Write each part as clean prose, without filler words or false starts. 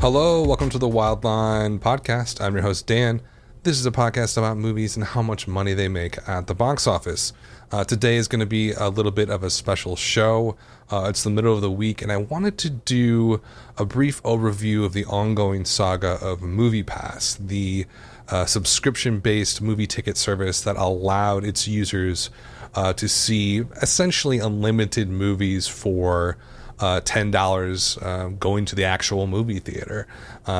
Hello, welcome to the Wildline podcast. I'm your host, Dan. This is a podcast about movies and how much money they make at the box office. Today is going to be a little bit of a special show. It's the middle of the week, and I wanted to do a brief overview of the ongoing saga of MoviePass, the subscription-based movie ticket service that allowed its users to see essentially unlimited movies for $10 going to the actual movie theater.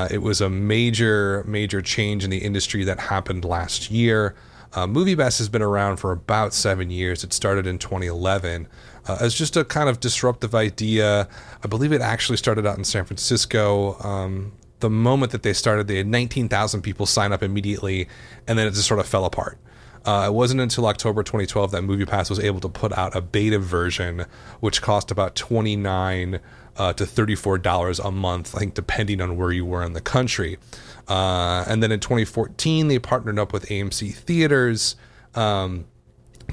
It was a major change in the industry that happened last year. MoviePass has been around for about 7 years. It started in 2011 as just a kind of disruptive idea. I believe it actually started out in San Francisco. The moment that they started, they had 19,000 people sign up immediately, and then it just sort of fell apart. It wasn't until October 2012 that MoviePass was able to put out a beta version, which cost about $29 to $34 a month, I think, depending on where you were in the country. And then in 2014, they partnered up with AMC Theaters to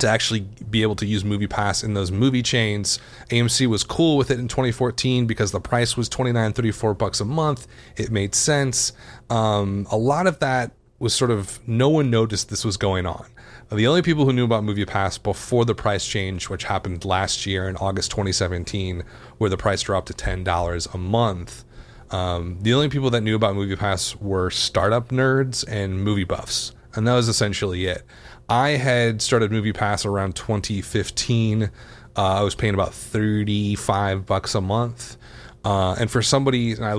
actually be able to use MoviePass in those movie chains. AMC was cool with it in 2014 because the price was $29, $34 a month. It made sense. A lot of that was sort of, no one noticed this was going on. The only people who knew about MoviePass before the price change, which happened last year in August 2017, where the price dropped to $10 a month, the only people that knew about MoviePass were startup nerds and movie buffs, and that was essentially it. I had started MoviePass around 2015. I was paying about $35 a month, and for somebody, and I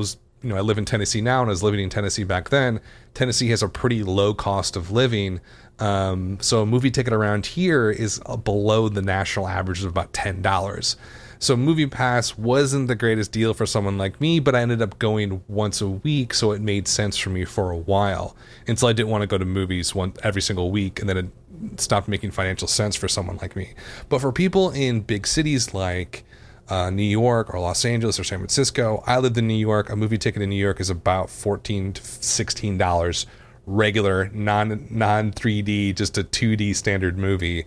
live in Tennessee now, and I was living in Tennessee back then. Tennessee has a pretty low cost of living. So a movie ticket around here is below the national average of about $10. So MoviePass wasn't the greatest deal for someone like me, but I ended up going once a week, so it made sense for me for a while until I didn't want to go to movies every single week, and then it stopped making financial sense for someone like me. But for people in big cities like New York or Los Angeles or San Francisco, I lived in New York. A movie ticket in New York is about $14 to $16. Regular, non 3D, just a 2D standard movie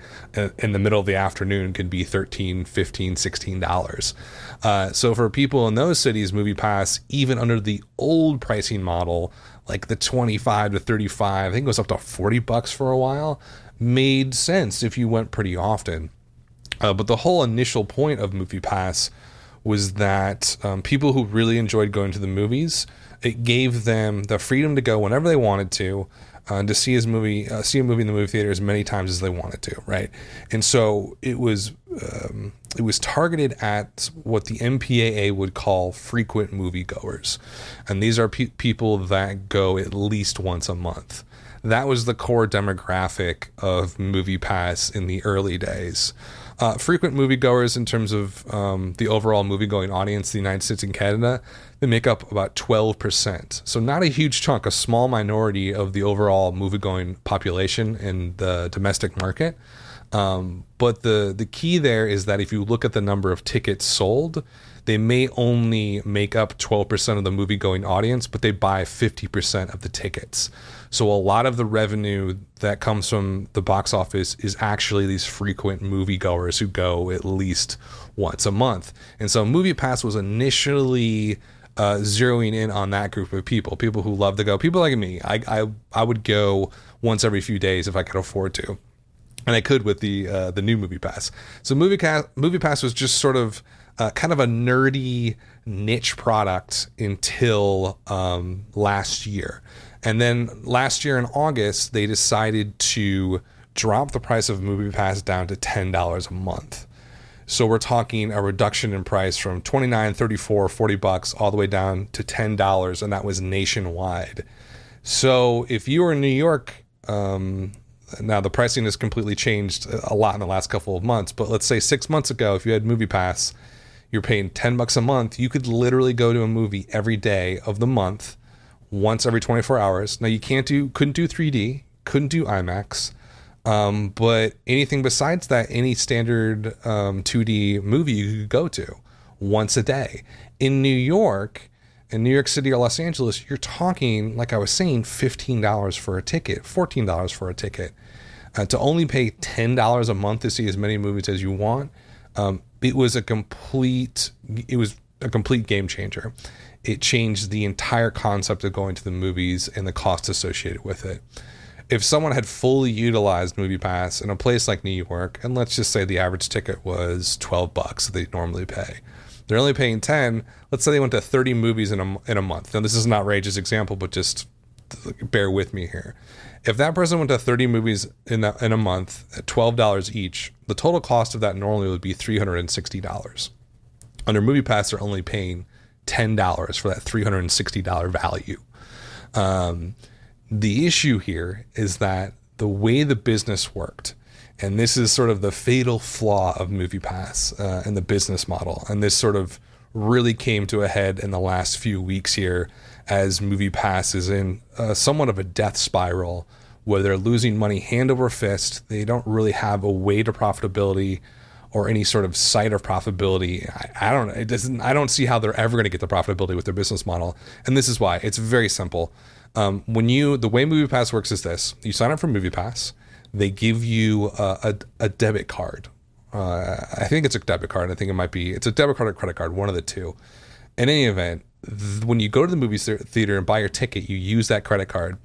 in the middle of the afternoon could be $13, $15, $16. So for people in those cities, MoviePass, even under the old pricing model, like the 25 to 35, I think it was up to $40 for a while, made sense if you went pretty often. But the whole initial point of MoviePass was that people who really enjoyed going to the movies, it gave them the freedom to go whenever they wanted to see a movie in the movie theater as many times as they wanted to, right? And so it was targeted at what the MPAA would call frequent moviegoers, and these are people that go at least once a month. That was the core demographic of MoviePass in the early days. Frequent moviegoers, in terms of the overall moviegoing audience in the United States and Canada, they make up about 12%. So not a huge chunk, a small minority of the overall moviegoing population in the domestic market. But the key there is that if you look at the number of tickets sold, they may only make up 12% of the movie-going audience, but they buy 50% of the tickets. So a lot of the revenue that comes from the box office is actually these frequent moviegoers who go at least once a month. And so MoviePass was initially zeroing in on that group of people who love to go. People like me. I would go once every few days if I could afford to. And I could with the new MoviePass. So MoviePass was just sort of kind of a nerdy niche product until last year. And then last year in August, they decided to drop the price of MoviePass down to $10 a month. So we're talking a reduction in price from $29, $34, $40 all the way down to $10, and that was nationwide. So if you were in New York, now the pricing has completely changed a lot in the last couple of months, but let's say 6 months ago, if you had MoviePass, you're paying $10 a month, you could literally go to a movie every day of the month, once every 24 hours. Now you couldn't do 3D, couldn't do IMAX, but anything besides that, any standard 2D movie you could go to once a day. In New York City or Los Angeles, you're talking, like I was saying, $15 for a ticket, $14 for a ticket. To only pay $10 a month to see as many movies as you want, it was a complete game changer. it changed the entire concept of going to the movies and the cost associated with it. If someone had fully utilized MoviePass in a place like New York, and let's just say the average ticket was $12 that they normally pay, they're only paying 10. Let's say they went to 30 movies in a month. Now, this is an outrageous example, but just bear with me here. If that person went to 30 movies in a month at $12 each, the total cost of that normally would be $360. Under MoviePass, they're only paying $10 for that $360 value. The issue here is that the way the business worked, and this is sort of the fatal flaw of MoviePass and the business model, and this sort of really came to a head in the last few weeks here as MoviePass is in somewhat of a death spiral where they're losing money hand over fist. They don't really have a way to profitability or any sort of sight of profitability. I don't see how they're ever going to get the profitability with their business model. And this is why. It's very simple. The way MoviePass works is this. You sign up for MoviePass. They give you a debit card. I think it's a debit card. I think it's a debit card or credit card, one of the two. In any event, when you go to the movie theater and buy your ticket, you use that credit card.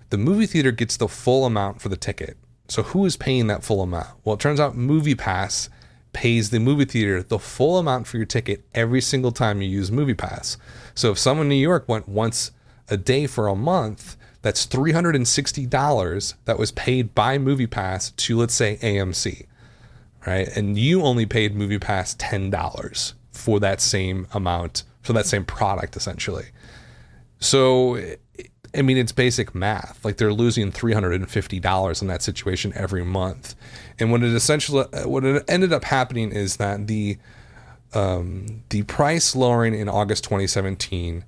The movie theater gets the full amount for the ticket. So who is paying that full amount? Well, it turns out MoviePass pays the movie theater the full amount for your ticket every single time you use MoviePass. So if someone in New York went once a day for a month, that's $360 that was paid by MoviePass to, let's say, AMC, right? And you only paid MoviePass $10 for that same amount, for that same product, essentially. So, I mean, it's basic math. Like, they're losing $350 in that situation every month. And what it ended up happening is that the price lowering in August 2017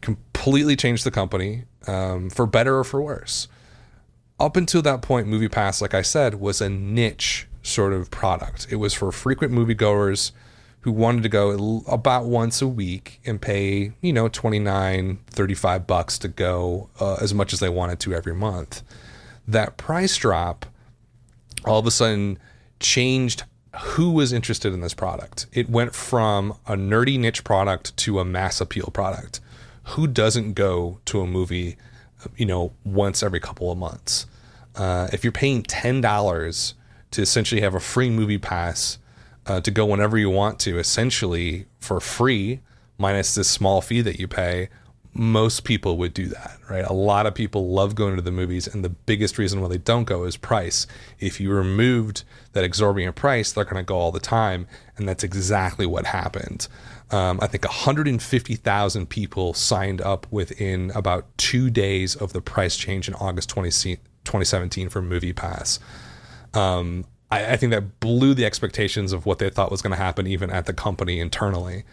completely changed the company, for better or for worse. Up until that point, MoviePass, like I said, was a niche sort of product. It was for frequent moviegoers who wanted to go about once a week and pay, $29, $35 to go, as much as they wanted to every month. That price drop all of a sudden changed who was interested in this product. It went from a nerdy niche product to a mass appeal product. Who doesn't go to a movie, once every couple of months? If you're paying $10 to essentially have a free movie pass, to go whenever you want to, essentially for free, minus this small fee that you pay, most people would do that, right? A lot of people love going to the movies, and the biggest reason why they don't go is price. If you removed that exorbitant price, they're going to go all the time, and that's exactly what happened. I think 150,000 people signed up within about 2 days of the price change in August 2017 for MoviePass. I think that blew the expectations of what they thought was going to happen even at the company internally.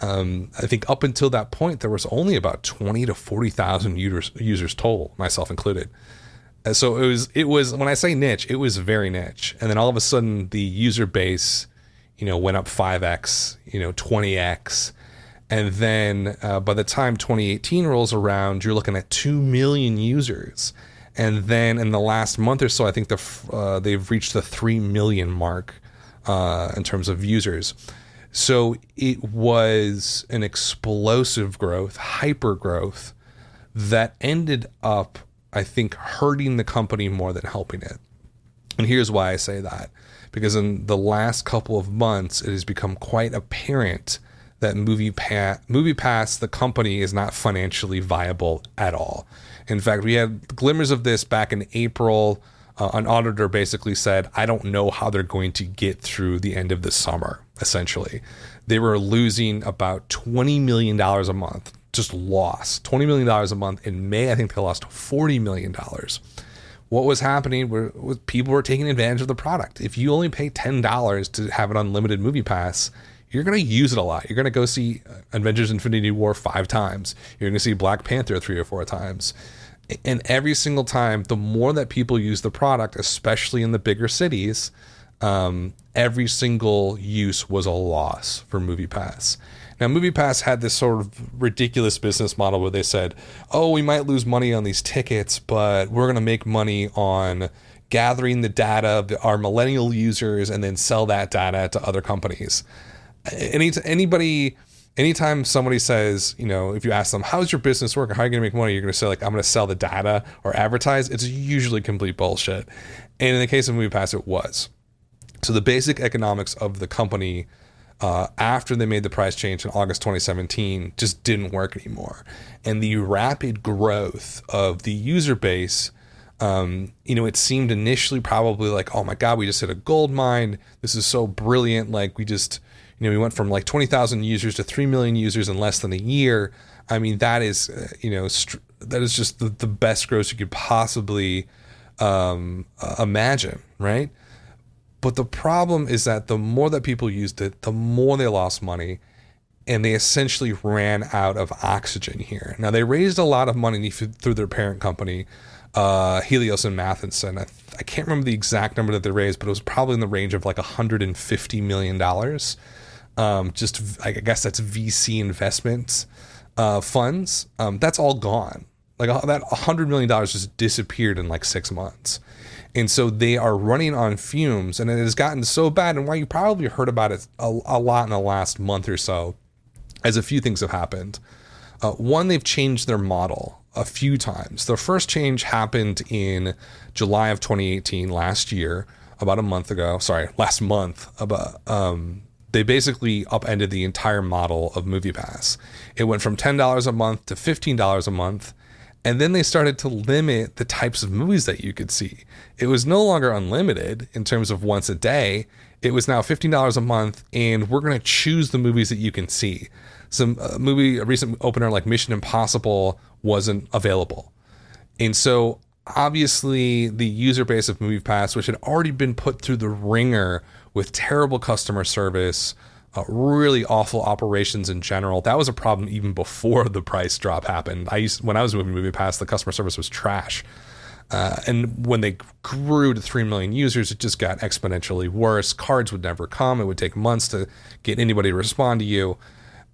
I think up until that point, there was only about 20 to 40,000 users total, myself included. So it was when I say niche, it was very niche. And then all of a sudden the user base, went up 5x, 20x. And then by the time 2018 rolls around, you're looking at 2 million users. And then in the last month or so, I think they've reached the 3 million mark in terms of users. So it was an explosive growth, hyper growth that ended up, I think, hurting the company more than helping it. And here's why I say that. Because in the last couple of months, it has become quite apparent that MoviePass, the company, is not financially viable at all. In fact, we had glimmers of this back in April. An auditor basically said, I don't know how they're going to get through the end of the summer, essentially. They were losing about $20 million a month, just lost $20 million a month. In May, I think they lost $40 million. What was happening was people were taking advantage of the product. If you only pay $10 to have an unlimited MoviePass, you're going to use it a lot. You're going to go see Avengers Infinity War 5 times. You're going to see Black Panther 3 or 4 times. And every single time, the more that people use the product, especially in the bigger cities, every single use was a loss for MoviePass. Now, MoviePass had this sort of ridiculous business model where they said, we might lose money on these tickets, but we're going to make money on gathering the data of our millennial users and then sell that data to other companies. Anybody Anytime somebody says, if you ask them, how's your business working? How are you going to make money? You're going to say, like, I'm going to sell the data or advertise. It's usually complete bullshit. And in the case of MoviePass, it was. So the basic economics of the company after they made the price change in August 2017 just didn't work anymore. And the rapid growth of the user base, it seemed initially probably like, oh my God, we just hit a gold mine. This is so brilliant. Like we just, we went from like 20,000 users to 3 million users in less than a year. I mean, that is, that is just the best growth you could possibly imagine, right? But the problem is that the more that people used it, the more they lost money, and they essentially ran out of oxygen here. Now, they raised a lot of money through their parent company, Helios and Matheson. I can't remember the exact number that they raised, but it was probably in the range of like $150 million. I guess that's VC investments funds. That's all gone. Like that $100 million just disappeared in like 6 months. And so they are running on fumes, and it has gotten so bad. And why you probably heard about it a lot in the last month or so, as a few things have happened. One, they've changed their model a few times. The first change happened in July of 2018, last month. They basically upended the entire model of MoviePass. It went from $10 a month to $15 a month. And then they started to limit the types of movies that you could see. It was no longer unlimited in terms of once a day. It was now $15 a month, and we're going to choose the movies that you can see. A recent opener like Mission Impossible wasn't available. And so obviously the user base of MoviePass, which had already been put through the ringer with terrible customer service, really awful operations in general. That was a problem even before the price drop happened. When I was moving MoviePass, the customer service was trash. And when they grew to 3 million users, it just got exponentially worse. Cards would never come. It would take months to get anybody to respond to you.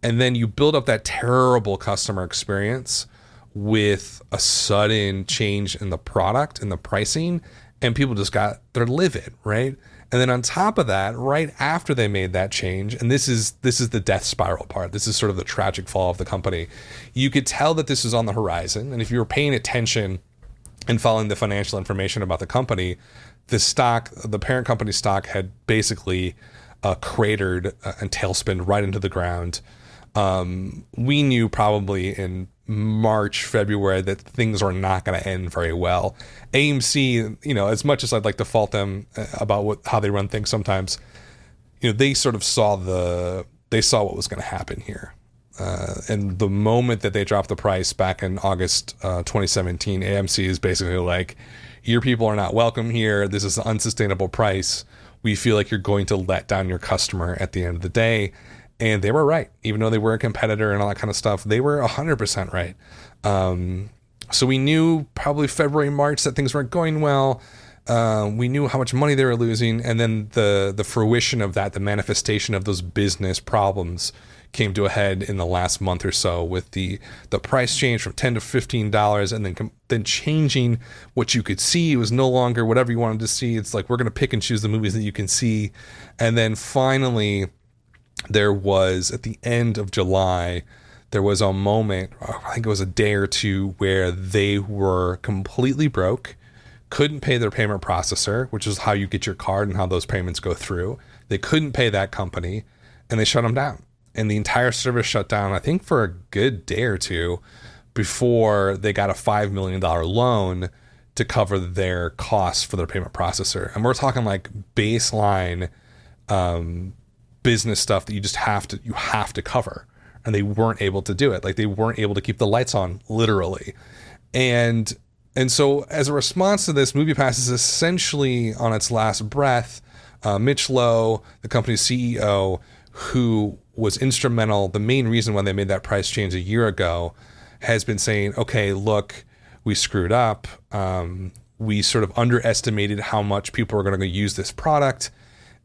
And then you build up that terrible customer experience with a sudden change in the product and the pricing, and people they're livid, right? And then on top of that, right after they made that change, and this is the death spiral part, this is sort of the tragic fall of the company, you could tell that this is on the horizon. And if you were paying attention and following the financial information about the company, the parent company stock had basically cratered and tailspinned right into the ground. We knew probably in March, February that things are not going to end very well. AMC, as much as I'd like to fault them about how they run things sometimes, they sort of saw what was going to happen here. And the moment that they dropped the price back in August 2017, AMC is basically like, your people are not welcome here. This is an unsustainable price. We feel like you're going to let down your customer at the end of the day. And they were right. Even though they were a competitor and all that kind of stuff, they were 100% right. So we knew probably February, March that things weren't going well. We knew how much money they were losing. And then the fruition of that, the manifestation of those business problems came to a head in the last month or so with the price change from $10 to $15, and then changing what you could see. It was no longer whatever you wanted to see. It's like, we're going to pick and choose the movies that you can see. And then finally, there was, at the end of July, there was a moment, I think it was a day or two, where they were completely broke, couldn't pay their payment processor, which is how you get your card and how those payments go through. They couldn't pay that company, and they shut them down. And the entire service shut down, I think, for a good day or two before they got a $5 million loan to cover their costs for their payment processor. And we're talking like baseline business stuff that you have to cover. And they weren't able to do it. Like, they weren't able to keep the lights on, literally. And so as a response to this, MoviePass is essentially on its last breath. Mitch Lowe, the company's CEO, who was instrumental, the main reason why they made that price change a year ago, has been saying, okay, look, we screwed up. We sort of underestimated how much people are going to use this product.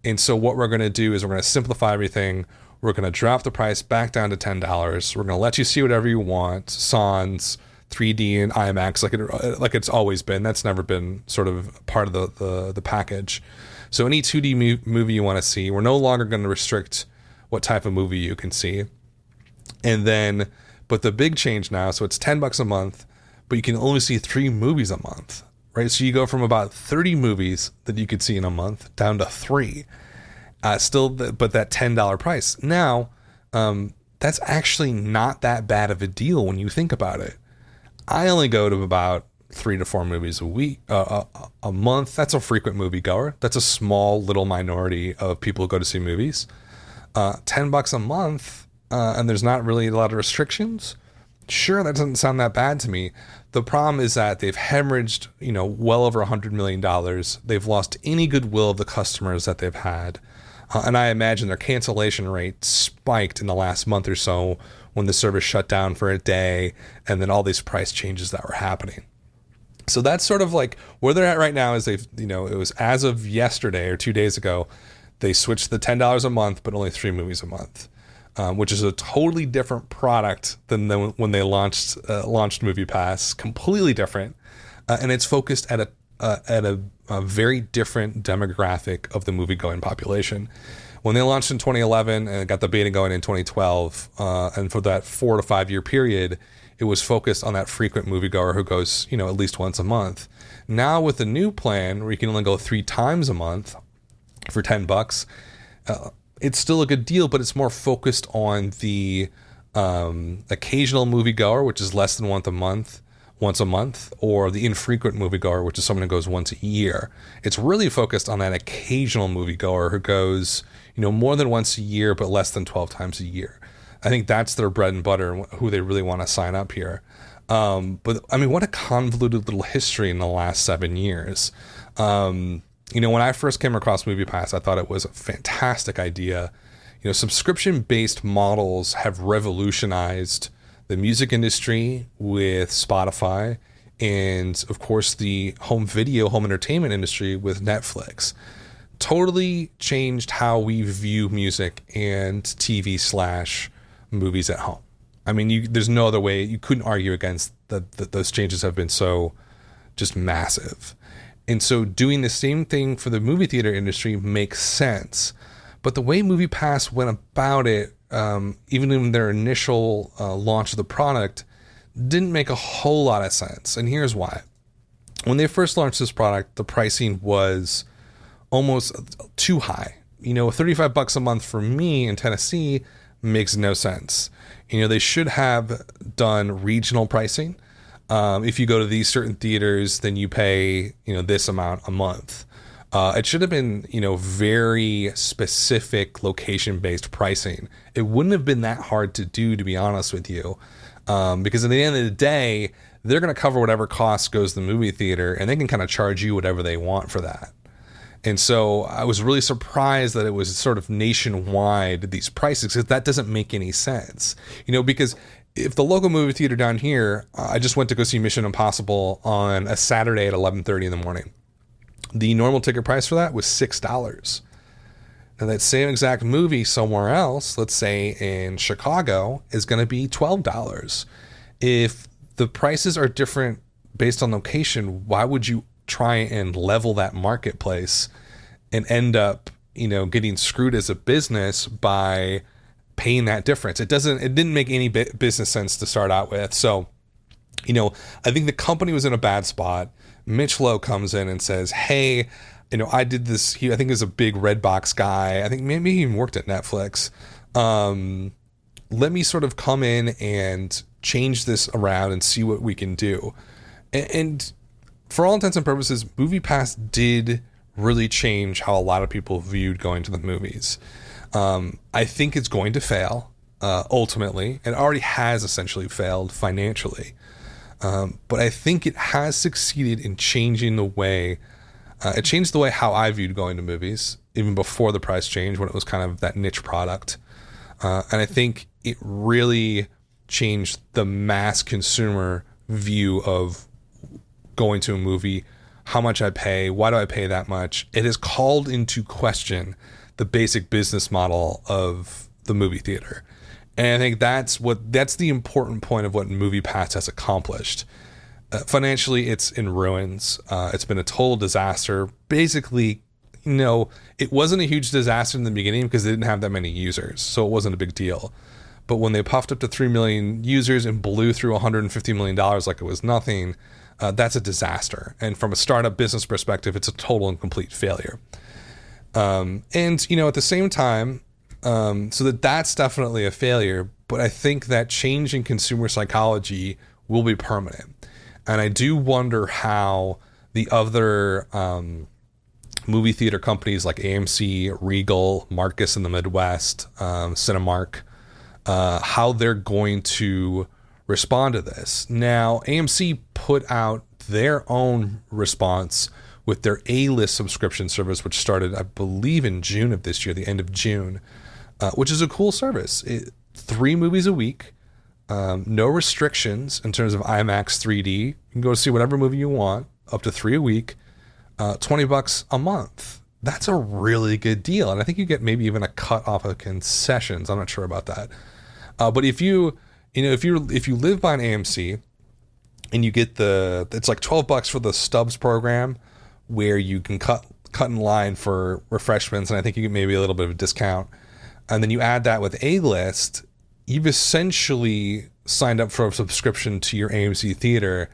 And so what we're going to do is we're going to simplify everything. We're going to drop the price back down to $10. We're going to let you see whatever you want, sans, 3D and IMAX, like it's always been. That's never been sort of part of the package. So any 2D movie you want to see, we're no longer going to restrict what type of movie you can see. And then, but the big change now, so it's $10 a month, but you can only see 3 movies a month, right? So you go from about 30 movies that you could see in a month down to 3. But that $10 price. Now, that's actually not that bad of a deal when you think about it. I only go to about 3 to 4 movies a month. That's a frequent moviegoer. That's a small little minority of people who go to see movies. $10 a month, and there's not really a lot of restrictions. Sure, that doesn't sound that bad to me. The problem is that they've hemorrhaged, well over $100 million. They've lost any goodwill of the customers that they've had. And I imagine their cancellation rate spiked in the last month or so when the service shut down for a day, and then all these price changes that were happening. So that's sort of like where they're at right now. Is it was as of yesterday or 2 days ago, they switched the $10 a month, but only 3 movies a month, which is a totally different product than when they launched MoviePass. Completely different, and it's focused at a very different demographic of the movie-going population. When they launched in 2011 and got the beta going in 2012, and for that 4 to 5 year period, it was focused on that frequent moviegoer who goes, at least once a month. Now with the new plan, where you can only go 3 times a month for $10, it's still a good deal, but it's more focused on the occasional moviegoer, which is less than once a month, or the infrequent moviegoer, which is someone who goes once a year. It's really focused on that occasional moviegoer who goes, more than once a year, but less than 12 times a year. I think that's their bread and butter and who they really want to sign up here. But I mean, what a convoluted little history in the last 7 years. When I first came across MoviePass, I thought it was a fantastic idea. Subscription-based models have revolutionized the music industry with Spotify, and of course the home entertainment industry with Netflix. Totally changed how we view music and TV/movies at home. I mean, there's no other way. You couldn't argue against that. Those changes have been so just massive. And so doing the same thing for the movie theater industry makes sense. But the way MoviePass went about it, even in their initial launch of the product, didn't make a whole lot of sense. And here's why. When they first launched this product, the pricing was almost too high. $35 a month for me in Tennessee makes no sense. They should have done regional pricing. If you go to these certain theaters, then you pay, this amount a month. It should have been, very specific location-based pricing. It wouldn't have been that hard to do, to be honest with you, because at the end of the day, they're going to cover whatever cost goes to the movie theater, and they can kind of charge you whatever they want for that. And so I was really surprised that it was sort of nationwide, these prices, because that doesn't make any sense. Because if the local movie theater down here, I just went to go see Mission Impossible on a Saturday at 11:30 in the morning. The normal ticket price for that was $6. Now that same exact movie somewhere else, let's say in Chicago, is going to be $12. If the prices are different based on location, why would you try and level that marketplace and end up, getting screwed as a business by paying that difference? It didn't make any business sense to start out with. So, I think the company was in a bad spot. Mitch Lowe comes in and says, hey, I did this. I think he's a big Redbox guy. I think maybe he even worked at Netflix. Let me sort of come in and change this around and see what we can do. And for all intents and purposes, MoviePass did really change how a lot of people viewed going to the movies. I think it's going to fail ultimately, and already has essentially failed financially. But I think it has succeeded in changing the way, it changed the way how I viewed going to movies, even before the price change, when it was kind of that niche product. And I think it really changed the mass consumer view of going to a movie, how much I pay, why do I pay that much? It has called into question the basic business model of the movie theater. And I think that's the important point of what MoviePass has accomplished. Financially, it's in ruins. It's been a total disaster. Basically, it wasn't a huge disaster in the beginning because they didn't have that many users, so it wasn't a big deal. But when they puffed up to 3 million users and blew through $150 million like it was nothing, that's a disaster. And from a startup business perspective, it's a total and complete failure. And, you know, at the same time, so that's definitely a failure, but I think that change in consumer psychology will be permanent. And I do wonder how the other movie theater companies like AMC, Regal, Marcus in the Midwest, Cinemark, how they're going to respond to this. Now, AMC put out their own response with their A-list subscription service, which started, I believe, in June of this year, the end of June, which is a cool service. 3 movies a week, no restrictions in terms of IMAX 3D. You can go see whatever movie you want, up to 3 a week, $20 a month. That's a really good deal. And I think you get maybe even a cut off of concessions. I'm not sure about that. But if you live by an AMC and you get it's like $12 for the Stubs program, where you can cut in line for refreshments, and I think you get maybe a little bit of a discount. And then you add that with A-List, you've essentially signed up for a subscription to your AMC theater,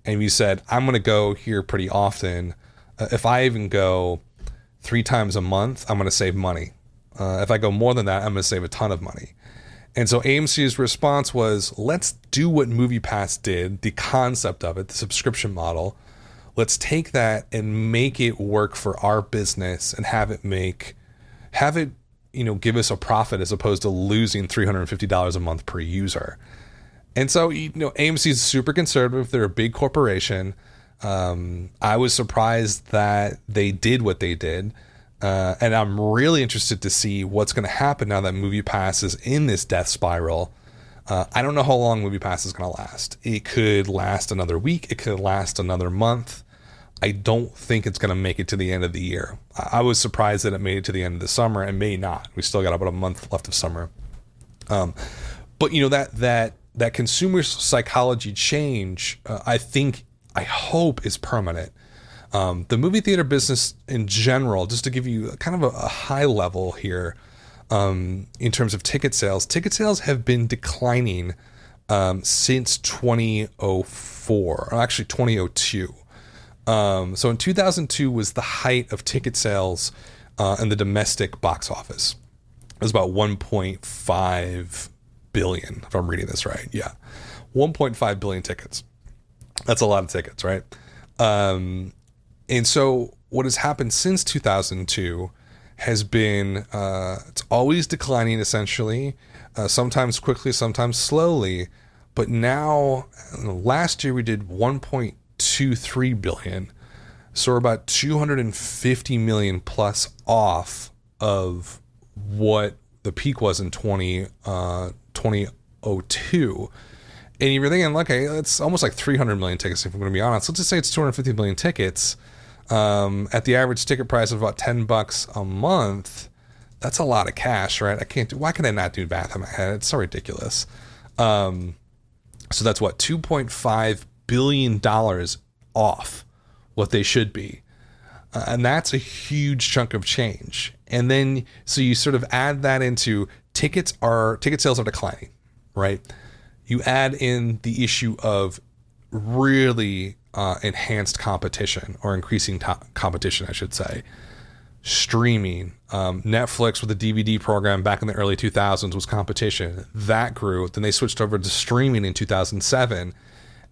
and you said, I'm going to go here pretty often. If I even go 3 times a month, I'm going to save money. If I go more than that, I'm going to save a ton of money. And so AMC's response was, let's do what MoviePass did, the concept of it, the subscription model. Let's take that and make it work for our business and have it, give us a profit as opposed to losing $350 a month per user. And so, AMC is super conservative. They're a big corporation. I was surprised that they did what they did. And I'm really interested to see what's going to happen now that MoviePass is in this death spiral. I don't know how long MoviePass is going to last. It could last another week. It could last another month. I don't think it's going to make it to the end of the year. I was surprised that it made it to the end of the summer, and may not. We still got about a month left of summer. But that consumer psychology change, I hope is permanent. The movie theater business in general, just to give you kind of a high level here, in terms of ticket sales have been declining since 2004, or actually 2002. So in 2002 was the height of ticket sales in the domestic box office. It was about 1.5 billion, if I'm reading this right. Yeah, 1.5 billion tickets. That's a lot of tickets, right? And so what has happened since 2002 has been, it's always declining essentially, sometimes quickly, sometimes slowly. But now, last year we did 1.23 billion. So we're about 250 million plus off of what the peak was in 2002. And you're thinking, okay, it's almost like 300 million tickets, if I'm going to be honest. Let's just say it's 250 million tickets. At the average ticket price of about $10 a month, that's a lot of cash, right? Why can I not do math in my head? It's so ridiculous. So that's what, $2.5 billion off what they should be. And that's a huge chunk of change. And then, so you sort of add that into ticket sales are declining, right? You add in the issue of really enhanced competition, or increasing competition, I should say. Streaming, Netflix with the DVD program back in the early 2000s was competition. That grew. Then they switched over to streaming in 2007.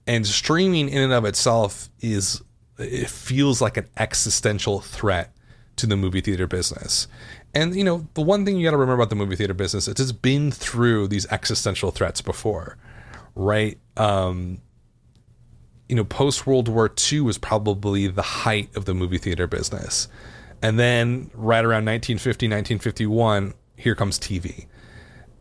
And streaming in and of itself it feels like an existential threat to the movie theater business. And, the one thing you got to remember about the movie theater business, it has been through these existential threats before, right? Post-World War II was probably the height of the movie theater business. And then right around 1950, 1951, here comes TV.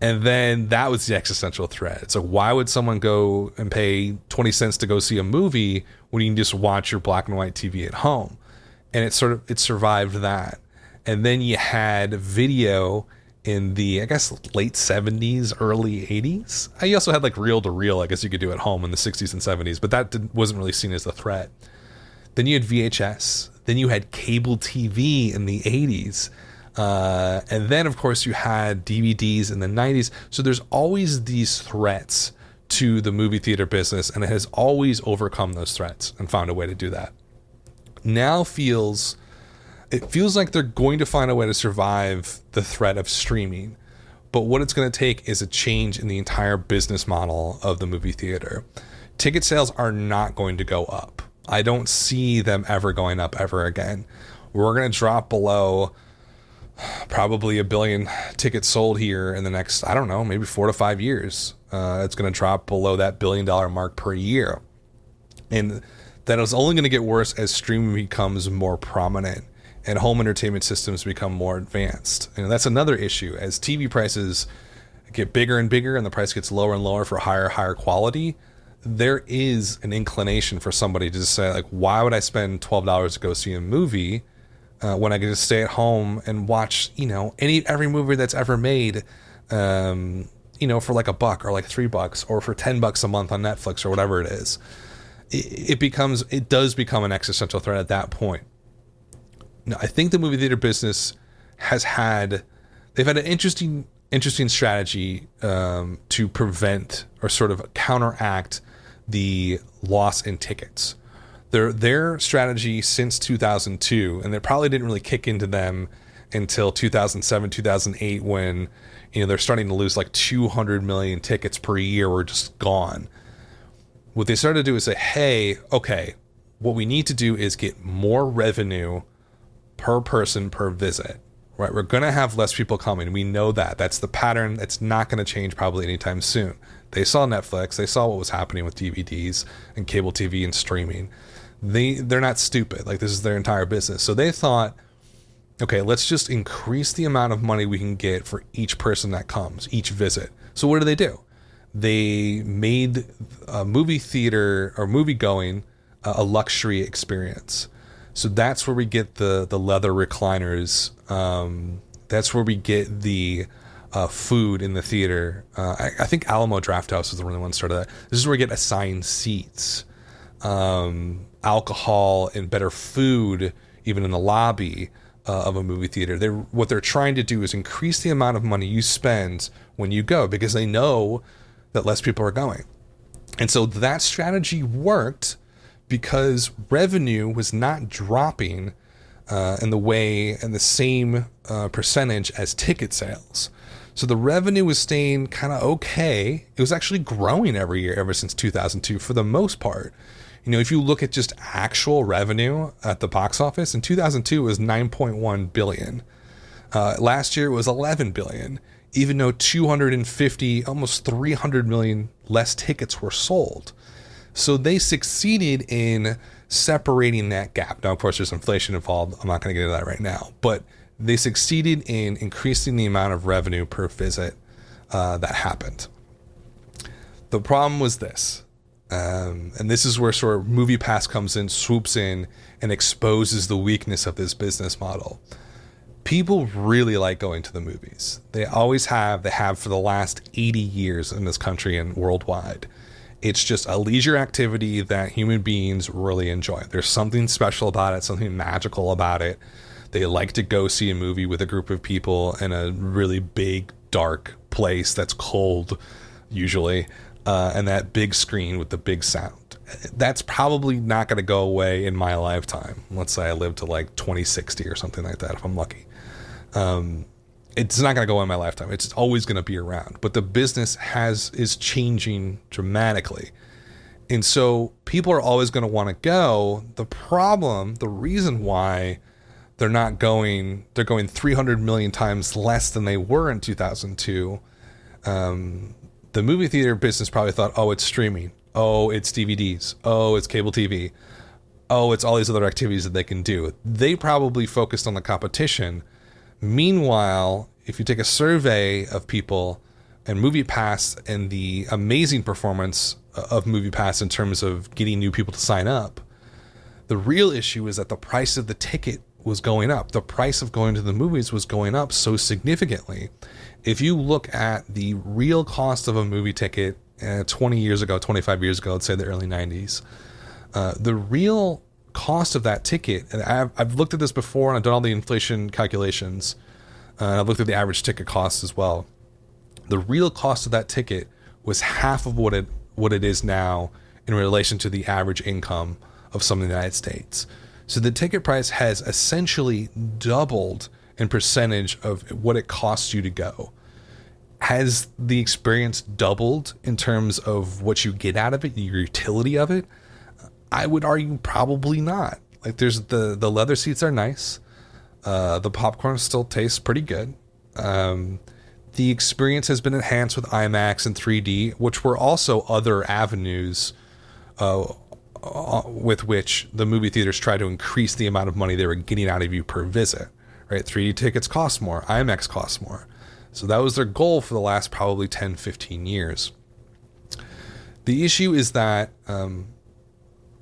And then that was the existential threat. So why would someone go and pay 20 cents to go see a movie when you can just watch your black and white TV at home? And it survived that. And then you had video in the, I guess, late 70s, early 80s. You also had like reel to reel, I guess you could do at home in the 60s and 70s, but that wasn't really seen as a threat. Then you had VHS. Then you had cable TV in the 80s. And then, of course, you had DVDs in the 90s. So there's always these threats to the movie theater business, and it has always overcome those threats and found a way to do that. Now it feels like they're going to find a way to survive the threat of streaming. But what it's going to take is a change in the entire business model of the movie theater. Ticket sales are not going to go up. I don't see them ever going up ever again. We're going to drop below probably 1 billion tickets sold here in the next, I don't know, maybe 4 to 5 years. It's going to drop below that $1 billion mark per year. And that is only going to get worse as streaming becomes more prominent and home entertainment systems become more advanced. And that's another issue. As TV prices get bigger and bigger and the price gets lower and lower for higher quality, there is an inclination for somebody to just say, like, why would I spend $12 to go see a movie when I can just stay at home and watch, every movie that's ever made, for like $1 or like $3 or for $10 a month on Netflix or whatever it is. It does become an existential threat at that point. Now, I think the movie theater business they've had an interesting strategy to prevent or sort of counteract the loss in tickets. Their strategy since 2002, and it probably didn't really kick into them until 2007, 2008, when they're starting to lose like 200 million tickets per year were just gone. What they started to do is say, hey, okay, what we need to do is get more revenue per person per visit, right? We're going to have less people coming. We know that. That's the pattern. It's not going to change probably anytime soon. They saw Netflix. They saw what was happening with DVDs and cable TV and streaming. They're not stupid. Like, this is their entire business. So they thought, okay, let's just increase the amount of money we can get for each person that comes, each visit. So what do? They made a movie theater or movie going a luxury experience. So that's where we get the leather recliners. That's where we get the food in the theater. I think Alamo Drafthouse is the only one that started that. This is where we get assigned seats, alcohol, and better food, even in the lobby of a movie theater. What they're trying to do is increase the amount of money you spend when you go, because they know that less people are going. And so that strategy worked because revenue was not dropping in the same percentage as ticket sales. So the revenue was staying kind of okay. It was actually growing every year ever since 2002 for the most part. If you look at just actual revenue at the box office, in 2002 it was 9.1 billion. Last year it was 11 billion, even though 250, almost 300 million less tickets were sold. So they succeeded in separating that gap. Now, of course, there's inflation involved. I'm not going to get into that right now. But they succeeded in increasing the amount of revenue per visit that happened. The problem was this. And this is where sort of MoviePass comes in, swoops in, and exposes the weakness of this business model. People really like going to the movies. They always have. They have for the last 80 years in this country and worldwide. It's just a leisure activity that human beings really enjoy. There's something special about it, something magical about it. They like to go see a movie with a group of people in a really big, dark place that's cold, usually, and that big screen with the big sound. That's probably not going to go away in my lifetime. Let's say I live to like 2060 or something like that, if I'm lucky. It's not going to go away in my lifetime. It's always going to be around. But the business is changing dramatically. And so people are always going to want to go. The reason why they're going 300 million times less than they were in 2002. The movie theater business probably thought, oh, it's streaming. Oh, it's DVDs. Oh, it's cable TV. Oh, it's all these other activities that they can do. They probably focused on the competition. Meanwhile, if you take a survey of people and MoviePass and the amazing performance of MoviePass in terms of getting new people to sign up, the real issue is that the price of the ticket was going up. The price of going to the movies was going up so significantly. If you look at the real cost of a movie ticket 20 years ago, 25 years ago, let's say the early 90s, the real cost of that ticket, and I've looked at this before and I've done all the inflation calculations, I've looked at the average ticket costs as well. The real cost of that ticket was half of what it is now in relation to the average income of some in the United States. So the ticket price has essentially doubled in percentage of what it costs you to go. Has the experience doubled in terms of what you get out of it, your utility of it? I would argue probably not. Like, there's the leather seats are nice. The popcorn still tastes pretty good. The experience has been enhanced with IMAX and 3D, which were also other avenues with which the movie theaters try to increase the amount of money they were getting out of you per visit. Right? 3D tickets cost more. IMAX costs more. So that was their goal for the last probably 10, 15 years. The issue is that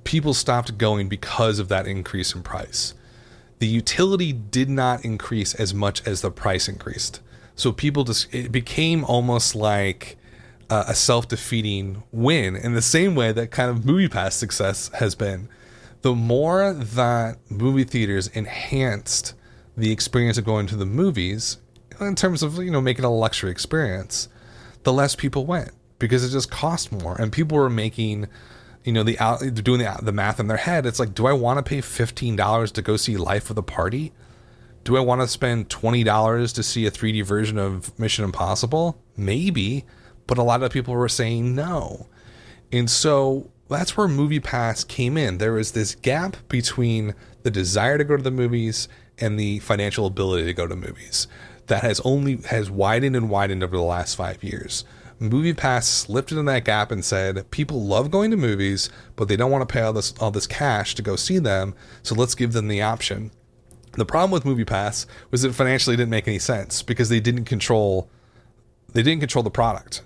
people stopped going because of that increase in price. The utility did not increase as much as the price increased. So it became almost like a self-defeating win in the same way that kind of MoviePass success has been. The more that movie theaters enhanced the experience of going to the movies in terms of, making it a luxury experience, the less people went because it just cost more. And people were making, doing the math in their head. It's like, do I want to pay $15 to go see Life of the Party? Do I want to spend $20 to see a 3D version of Mission Impossible? Maybe, but a lot of people were saying no. And so that's where MoviePass came in. There was this gap between the desire to go to the movies and the financial ability to go to movies that has widened and widened over the last 5 years. MoviePass slipped into that gap and said, people love going to movies, but they don't want to pay all this cash to go see them, so let's give them the option. The problem with MoviePass was that financially didn't make any sense because they didn't control the product,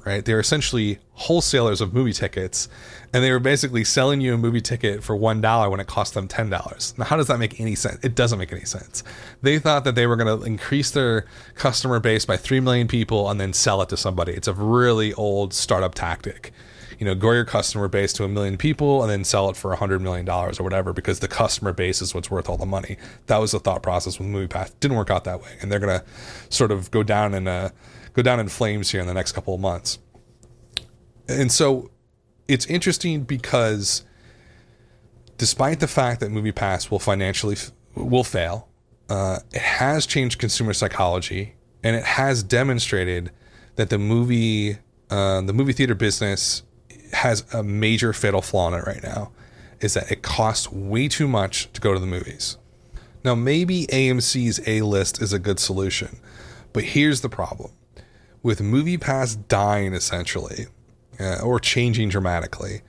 right? They were essentially wholesalers of movie tickets, and they were basically selling you a movie ticket for $1 when it cost them $10. Now, how does that make any sense? It doesn't make any sense. They thought that they were going to increase their customer base by 3 million people and then sell it to somebody. It's a really old startup tactic. Grow your customer base to 1 million people and then sell it for $100 million or whatever, because the customer base is what's worth all the money. That was the thought process with MoviePass. Didn't work out that way, and they're going to sort of go down in flames here in the next couple of months. And so it's interesting because despite the fact that MoviePass will fail, it has changed consumer psychology, and it has demonstrated that the movie theater business has a major fatal flaw in it right now, is that it costs way too much to go to the movies. Now, maybe AMC's A-list is a good solution, but here's the problem. With MoviePass dying essentially, or changing dramatically,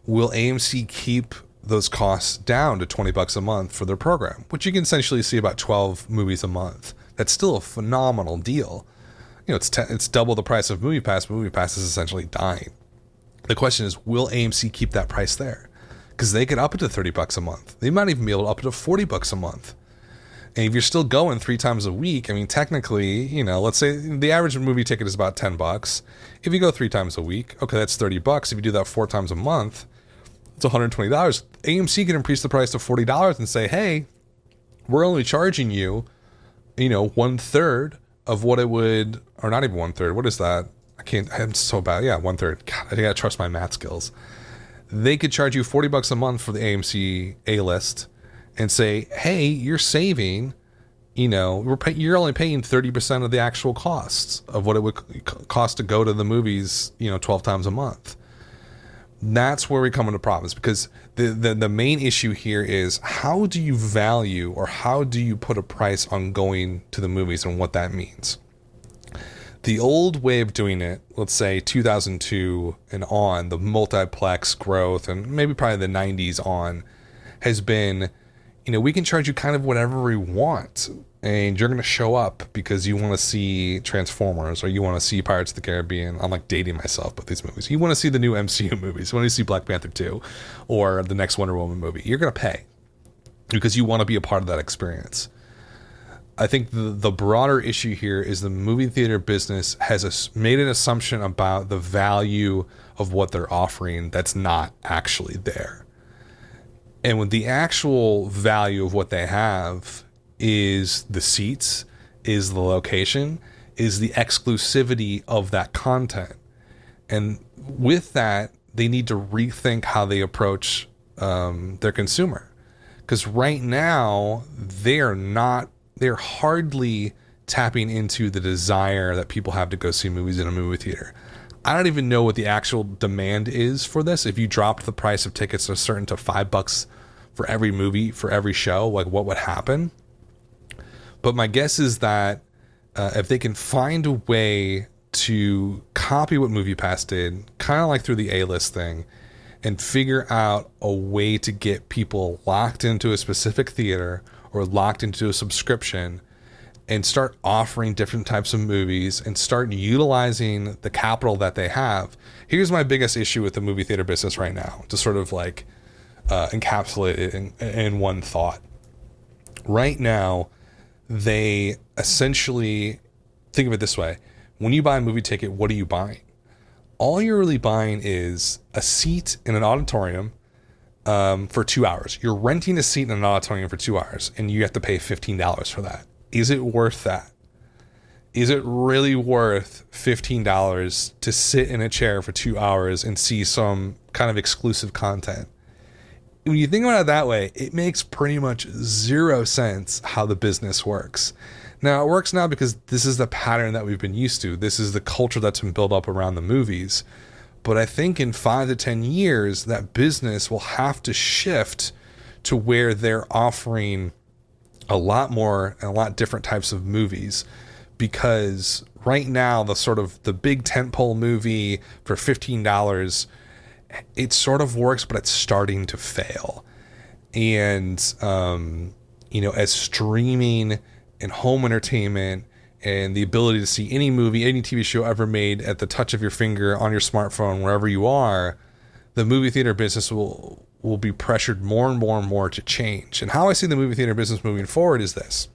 will AMC keep those costs down to $20 a month for their program, which you can essentially see about 12 movies a month? That's still a phenomenal deal. It's double the price of MoviePass, but MoviePass is essentially dying. The question is, will AMC keep that price there? Because they could up it to $30 a month. They might even be able to up it to $40 a month. And if you're still going 3 times a week, technically, let's say the average movie ticket is about $10. If you go 3 times a week, okay, that's $30. If you do that 4 times a month, it's $120. AMC can increase the price to $40 and say, hey, we're only charging you, 1/3 of what it would, or not even 1/3. What is that? I'm so bad. Yeah, 1/3. God, I gotta trust my math skills. They could charge you $40 a month for the AMC A-list and say, hey, you're saving, you're only paying 30% of the actual costs of what it would cost to go to the movies, 12 times a month. That's where we come into problems, because the main issue here is, how do you value, or how do you put a price on going to the movies and what that means? The old way of doing it, let's say 2002 and on, the multiplex growth, and maybe probably the 90s on, has been, we can charge you kind of whatever we want, and you're going to show up because you want to see Transformers, or you want to see Pirates of the Caribbean. I'm like dating myself with these movies. You want to see the new MCU movies. You want to see Black Panther 2 or the next Wonder Woman movie. You're going to pay because you want to be a part of that experience. I think the broader issue here is the movie theater business has made an assumption about the value of what they're offering that's not actually there. And when the actual value of what they have is the seats is the location, is the exclusivity of that content. And with that, they need to rethink how they approach their consumer. Because right now, they're hardly tapping into the desire that people have to go see movies in a movie theater. I don't even know what the actual demand is for this. If you dropped the price of tickets to $5 for every movie, for every show, like what would happen? But my guess is that if they can find a way to copy what MoviePass did, kind of like through the A-list thing, and figure out a way to get people locked into a specific theater or locked into a subscription, and start offering different types of movies and start utilizing the capital that they have. Here's my biggest issue with the movie theater business right now, to sort of like encapsulate it in one thought. Right now, they essentially, think of it this way. When you buy a movie ticket, what are you buying? All you're really buying is a seat in an auditorium for 2 hours. You're renting a seat in an auditorium for 2 hours, and you have to pay $15 for that. Is it worth that? Is it really worth $15 to sit in a chair for 2 hours and see some kind of exclusive content? When you think about it that way, it makes pretty much zero sense how the business works. Now, it works now because this is the pattern that we've been used to. This is the culture that's been built up around the movies. But I think in 5 to 10 years, that business will have to shift to where they're offering a lot more and a lot different types of movies, because right now the big tentpole movie for $15, it sort of works, but it's starting to fail. And as streaming and home entertainment and the ability to see any movie, any TV show ever made at the touch of your finger on your smartphone, wherever you are, the movie theater business will be pressured more and more and more to change. And how I see the movie theater business moving forward is this.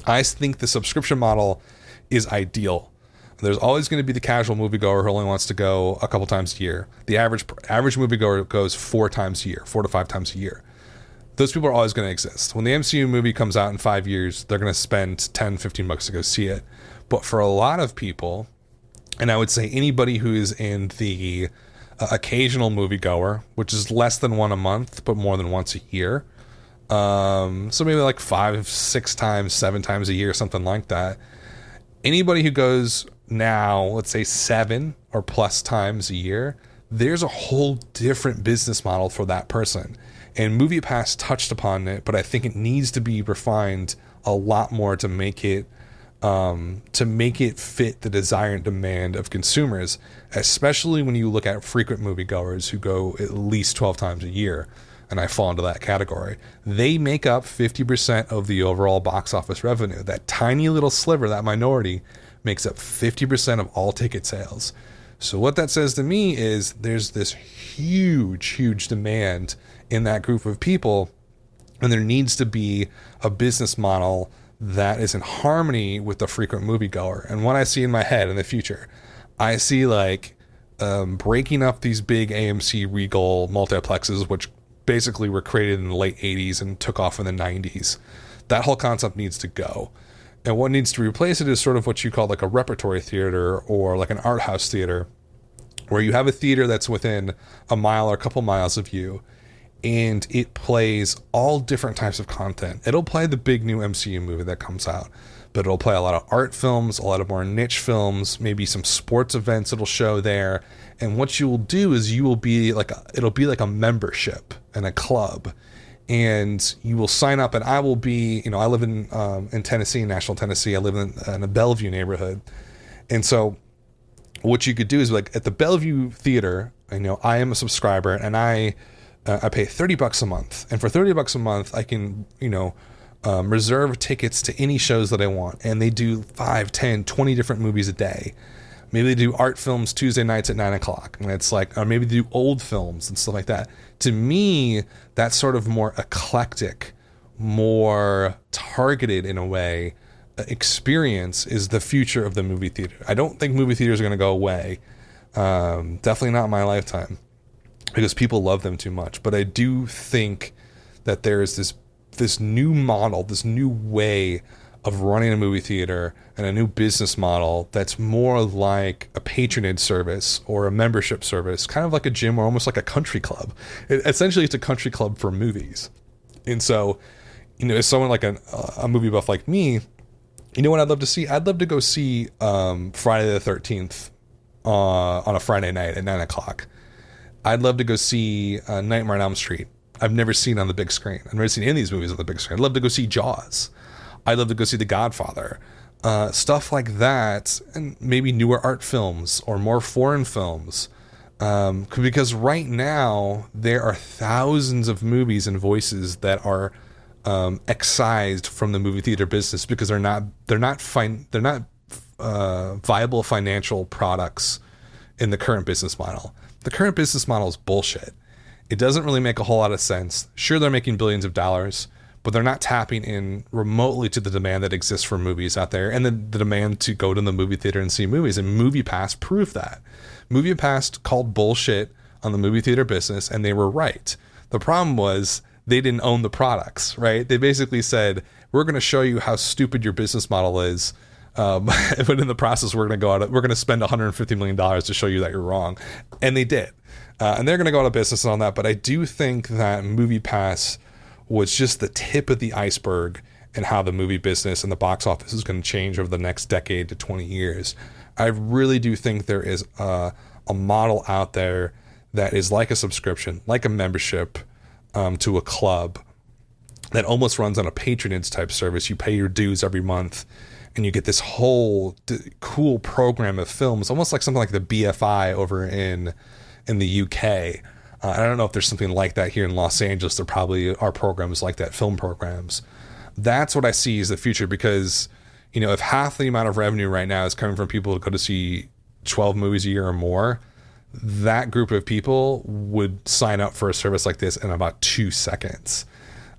I think the subscription model is ideal. There's always going to be the casual moviegoer who only wants to go a couple times a year. The average moviegoer goes 4 to 5 times a year. Those people are always going to exist. When the MCU movie comes out in 5 years, they're going to spend $10, $15 to go see it. But for a lot of people, and I would say anybody who is in the occasional moviegoer, which is less than one a month, but more than once a year. So maybe like 5, 6 times, 7 times a year, something like that. Anybody who goes now, let's say 7 or plus times a year, there's a whole different business model for that person. And MoviePass touched upon it, but I think it needs to be refined a lot more to make it fit the desire and demand of consumers, especially when you look at frequent moviegoers who go at least 12 times a year, and I fall into that category. They make up 50% of the overall box office revenue. That tiny little sliver, that minority, makes up 50% of all ticket sales. So what that says to me is there's this huge demand in that group of people, and there needs to be a business model that is in harmony with the frequent moviegoer. And what I see in my head in the future, I see like breaking up these big AMC Regal multiplexes, which basically were created in the late 80s and took off in the 90s. That whole concept needs to go. And what needs to replace it is sort of what you call like a repertory theater or like an art house theater, where you have a theater that's within a mile or a couple miles of you, and it plays all different types of content. It'll play the big new MCU movie that comes out, but it'll play a lot of art films, a lot of more niche films, maybe some sports events it'll show there. And what you will do is it'll be like a membership and a club, and you will sign up. And I will be, I live in Tennessee, Nashville, Tennessee. I live in a Bellevue neighborhood. And so what you could do is like at the Bellevue Theater, I am a subscriber, and I pay $30 a month, and for $30 a month, I can, reserve tickets to any shows that I want. And they do 5, 10, 20 different movies a day. Maybe they do art films Tuesday nights at 9:00, and it's like, or maybe they do old films and stuff like that. To me, that sort of more eclectic, more targeted in a way experience is the future of the movie theater. I don't think movie theaters are going to go away. Definitely not in my lifetime, because people love them too much. But I do think that there is this new model, this new way of running a movie theater and a new business model that's more like a patronage service or a membership service, kind of like a gym or almost like a country club. Essentially, it's a country club for movies. And so, as someone like a movie buff like me, you know what I'd love to see? I'd love to go see Friday the 13th on a Friday night at 9 o'clock. I'd love to go see Nightmare on Elm Street. I've never seen on the big screen. I've never seen any of these movies on the big screen. I'd love to go see Jaws. I'd love to go see The Godfather. Stuff like that, and maybe newer art films or more foreign films. Because right now, there are thousands of movies and voices that are excised from the movie theater business because they're not viable financial products in the current business model. The current business model is bullshit. It doesn't really make a whole lot of sense. Sure, they're making billions of dollars, but they're not tapping in remotely to the demand that exists for movies out there and the demand to go to the movie theater and see movies. And MoviePass proved that. MoviePass called bullshit on the movie theater business, and they were right. The problem was they didn't own the products, right? They basically said, we're going to show you how stupid your business model is. But in the process, we're going to spend $150 million to show you that you're wrong. And they did. And they're going to go out of business on that. But I do think that MoviePass was just the tip of the iceberg in how the movie business and the box office is going to change over the next decade to 20 years. I really do think there is a model out there that is like a subscription, like a membership to a club that almost runs on a patronage type service. You pay your dues every month and you get this whole cool program of films, almost like something like the BFI over in the UK. I don't know if there's something like that here in Los Angeles. There probably are programs like that, film programs. That's what I see as the future, because, if half the amount of revenue right now is coming from people who go to see 12 movies a year or more, that group of people would sign up for a service like this in about 2 seconds.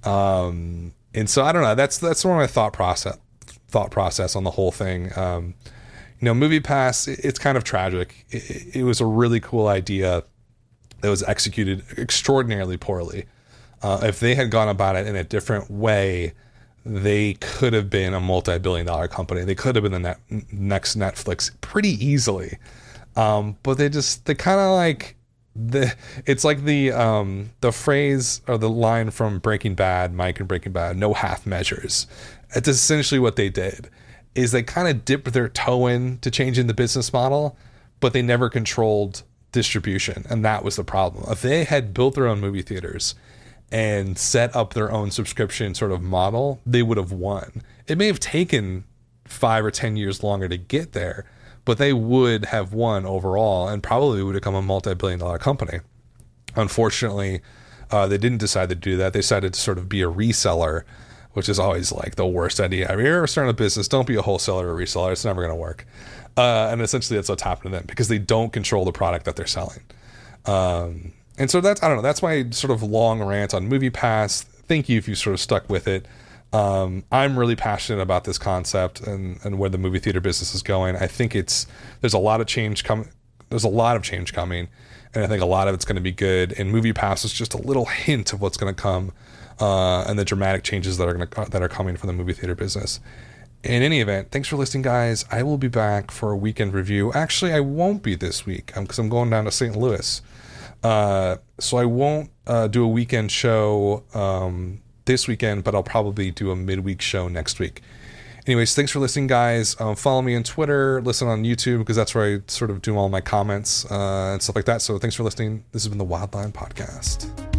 And so I don't know. That's one of my thought process on the whole thing. MoviePass, it's kind of tragic. It was a really cool idea that was executed extraordinarily poorly. If they had gone about it in a different way, they could have been a multi-billion-dollar company. They could have been the next Netflix pretty easily. But they kind of like it's like the phrase or the line from Breaking Bad, Mike and Breaking Bad, no half measures. It's essentially what they did, is they kind of dipped their toe in to changing the business model, but they never controlled distribution. And that was the problem. If they had built their own movie theaters and set up their own subscription sort of model, they would have won. It may have taken 5 or 10 years longer to get there, but they would have won overall and probably would have become a multi-billion-dollar company. Unfortunately, they didn't decide to do that. They decided to sort of be a reseller, which is always like the worst idea. I mean, you're starting a business, don't be a wholesaler or reseller. It's never going to work. And essentially that's what's happened to them, because they don't control the product that they're selling. And so that's my sort of long rant on MoviePass. Thank you if you sort of stuck with it. I'm really passionate about this concept and where the movie theater business is going. I think there's a lot of change coming. There's a lot of change coming, and I think a lot of it's going to be good. And MoviePass is just a little hint of what's going to come, and the dramatic changes that are coming from the movie theater business. In any event, thanks for listening, guys. I will be back for a weekend review. Actually, I won't be this week because I'm going down to St. Louis. So I won't do a weekend show this weekend, but I'll probably do a midweek show next week. Anyways, thanks for listening, guys. Follow me on Twitter, listen on YouTube, because that's where I sort of do all my comments and stuff like that. So thanks for listening. This has been the Wildline Podcast.